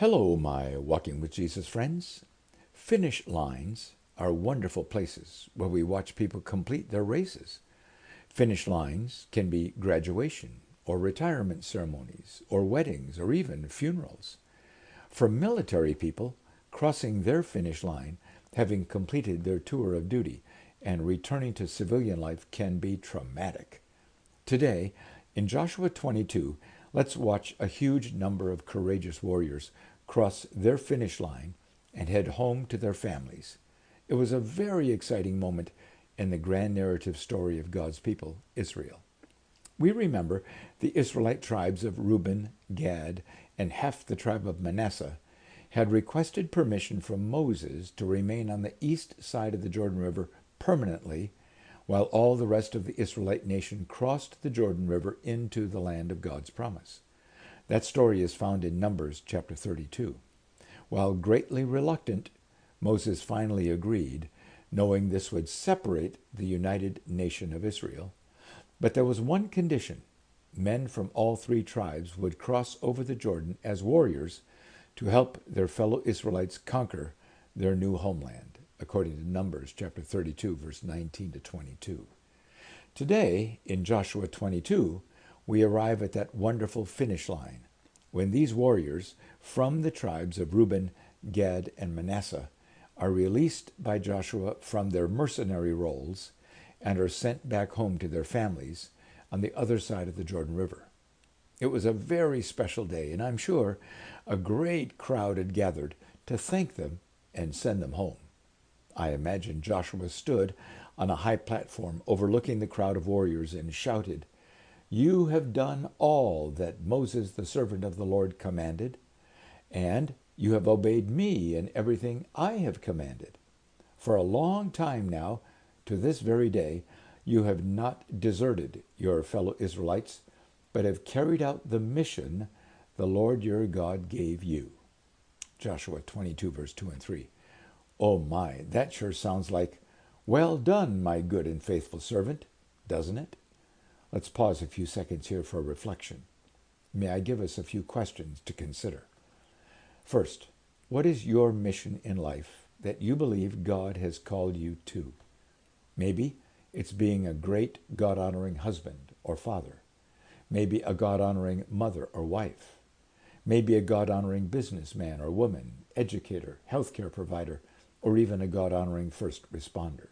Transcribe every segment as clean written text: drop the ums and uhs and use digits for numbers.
Hello, my Walking with Jesus friends. Finish lines are wonderful places where we watch people complete their races. Finish lines can be graduation or retirement ceremonies or weddings or even funerals. For military people, crossing their finish line, having completed their tour of duty, and returning to civilian life can be traumatic. Today, in Joshua 22, let's watch a huge number of courageous warriors cross their finish line and head home to their families. It was a very exciting moment in the grand narrative story of God's people, Israel. We remember the Israelite tribes of Reuben, Gad, and half the tribe of Manasseh had requested permission from Moses to remain on the east side of the Jordan River permanently, while all the rest of the Israelite nation crossed the Jordan River into the land of God's promise. That story is found in Numbers chapter 32. While greatly reluctant, Moses finally agreed, knowing this would separate the united nation of Israel. But there was one condition. Men from all three tribes would cross over the Jordan as warriors to help their fellow Israelites conquer their new homeland, according to Numbers chapter 32, verse 19 to 22. Today, in Joshua 22, we arrive at that wonderful finish line, when these warriors from the tribes of Reuben, Gad, and Manasseh are released by Joshua from their mercenary roles and are sent back home to their families on the other side of the Jordan River. It was a very special day, and I'm sure a great crowd had gathered to thank them and send them home. I imagine Joshua stood on a high platform overlooking the crowd of warriors and shouted, "You have done all that Moses, the servant of the Lord, commanded, and you have obeyed me in everything I have commanded. For a long time now, to this very day, you have not deserted your fellow Israelites, but have carried out the mission the Lord your God gave you." Joshua 22, verse 2 and 3. Oh my, that sure sounds like, "Well done, my good and faithful servant," doesn't it? Let's pause a few seconds here for reflection. May I give us a few questions to consider? First, what is your mission in life that you believe God has called you to? Maybe it's being a great God-honoring husband or father. Maybe a God-honoring mother or wife. Maybe a God-honoring businessman or woman, educator, healthcare provider, or even a God-honoring first responder.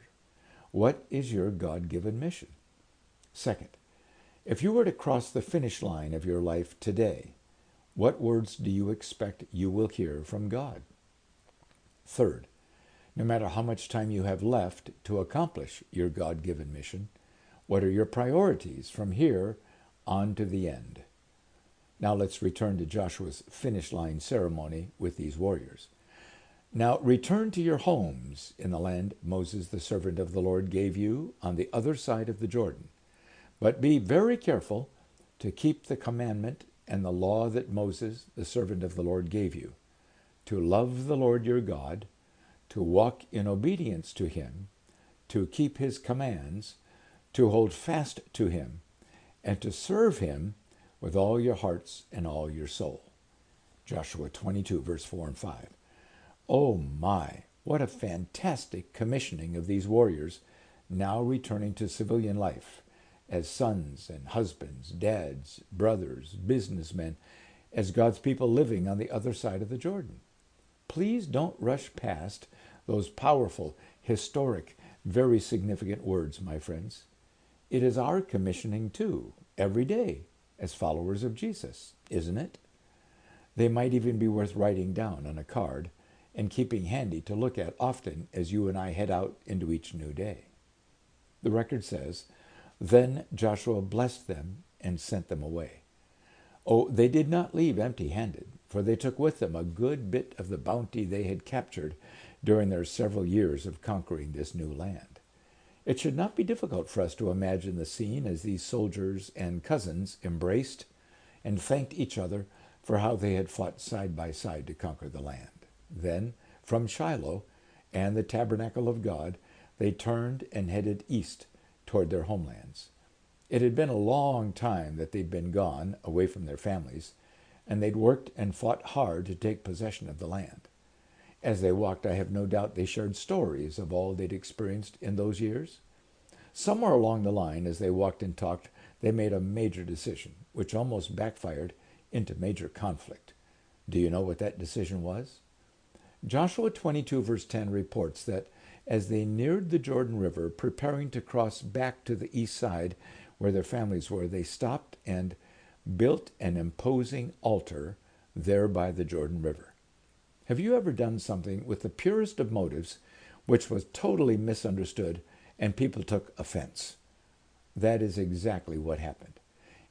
What is your God-given mission? Second, if you were to cross the finish line of your life today, what words do you expect you will hear from God? Third, no matter how much time you have left to accomplish your God-given mission, what are your priorities from here on to the end? Now let's return to Joshua's finish line ceremony with these warriors. Now return to your homes in the land Moses, the servant of the Lord, gave you on the other side of the Jordan. But be very careful to keep the commandment and the law that Moses, the servant of the Lord, gave you, to love the Lord your God, to walk in obedience to him, to keep his commands, to hold fast to him, and to serve him with all your hearts and all your soul. Joshua 22, verse 4 and 5. Oh my, what a fantastic commissioning of these warriors now returning to civilian life as sons and husbands, dads, brothers, businessmen, as God's people living on the other side of the Jordan. Please don't rush past those powerful, historic, very significant words, my friends. It is our commissioning too, every day, as followers of Jesus, isn't it? They might even be worth writing down on a card and keeping handy to look at often as you and I head out into each new day. The record says, "Then Joshua blessed them and sent them away." Oh, they did not leave empty-handed, for they took with them a good bit of the bounty they had captured during their several years of conquering this new land. It should not be difficult for us to imagine the scene as these soldiers and cousins embraced and thanked each other for how they had fought side by side to conquer the land. Then, from Shiloh and the tabernacle of God, they turned and headed east toward their homelands. It had been a long time that they'd been gone, away from their families, and they'd worked and fought hard to take possession of the land. As they walked, I have no doubt they shared stories of all they'd experienced in those years. Somewhere along the line, as they walked and talked, they made a major decision, which almost backfired into major conflict. Do you know what that decision was? Joshua 22 verse 10 reports that as they neared the Jordan River, preparing to cross back to the east side where their families were, they stopped and built an imposing altar there by the Jordan River. Have you ever done something with the purest of motives which was totally misunderstood and people took offense? That is exactly what happened.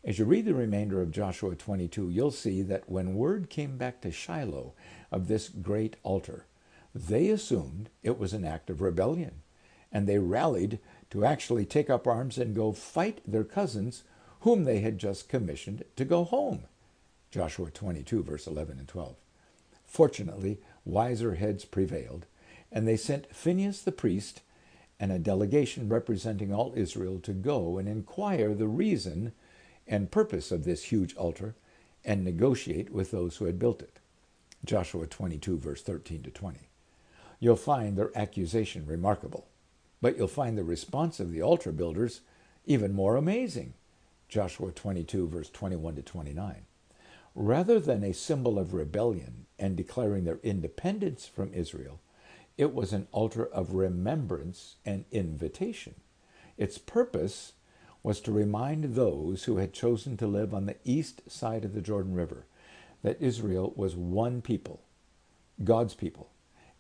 As you read the remainder of Joshua 22, you'll see that when word came back to Shiloh of this great altar, they assumed it was an act of rebellion, and they rallied to actually take up arms and go fight their cousins whom they had just commissioned to go home. Joshua 22, verse 11 and 12. Fortunately, wiser heads prevailed, and they sent Phinehas the priest and a delegation representing all Israel to go and inquire the reason and purpose of this huge altar and negotiate with those who had built it. Joshua 22, verse 13 to 20. You'll find their accusation remarkable, but you'll find the response of the altar builders even more amazing. Joshua 22, verse 21 to 29. Rather than a symbol of rebellion and declaring their independence from Israel, it was an altar of remembrance and invitation. Its purpose was to remind those who had chosen to live on the east side of the Jordan River that Israel was one people, God's people,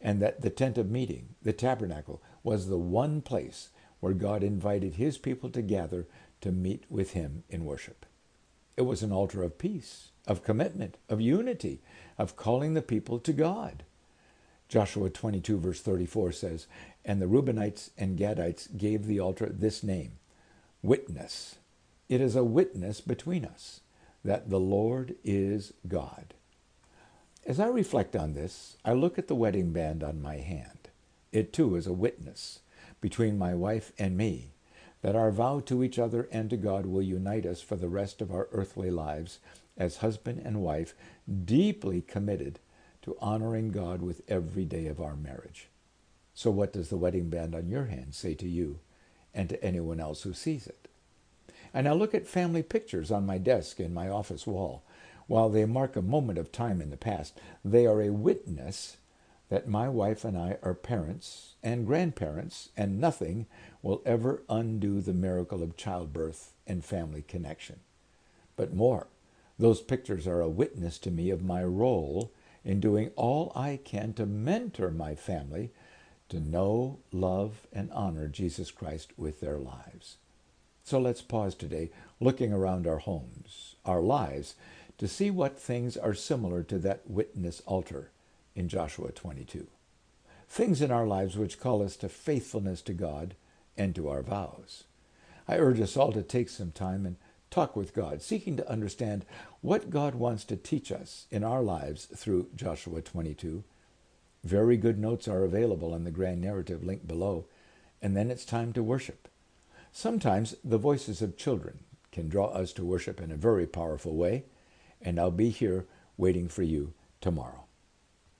and that the tent of meeting, the tabernacle, was the one place where God invited his people to gather to meet with him in worship. It was an altar of peace, of commitment, of unity, of calling the people to God. Joshua 22, verse 34 says, "And the Reubenites and Gadites gave the altar this name, Witness. It is a witness between us that the Lord is God." As I reflect on this, I look at the wedding band on my hand. It too is a witness between my wife and me that our vow to each other and to God will unite us for the rest of our earthly lives as husband and wife, deeply committed to honoring God with every day of our marriage. So what does the wedding band on your hand say to you and to anyone else who sees it? And I look at family pictures on my desk in my office wall. While they mark a moment of time in the past, they are a witness that my wife and I are parents and grandparents, and nothing will ever undo the miracle of childbirth and family connection. But more, those pictures are a witness to me of my role in doing all I can to mentor my family to know, love, and honor Jesus Christ with their lives. So let's pause today, looking around our homes, our lives, to see what things are similar to that witness altar in Joshua 22. Things in our lives which call us to faithfulness to God and to our vows. I urge us all to take some time and talk with God, seeking to understand what God wants to teach us in our lives through Joshua 22. Very good notes are available on the Grand Narrative link below, and then it's time to worship. Sometimes the voices of children can draw us to worship in a very powerful way, and I'll be here waiting for you tomorrow.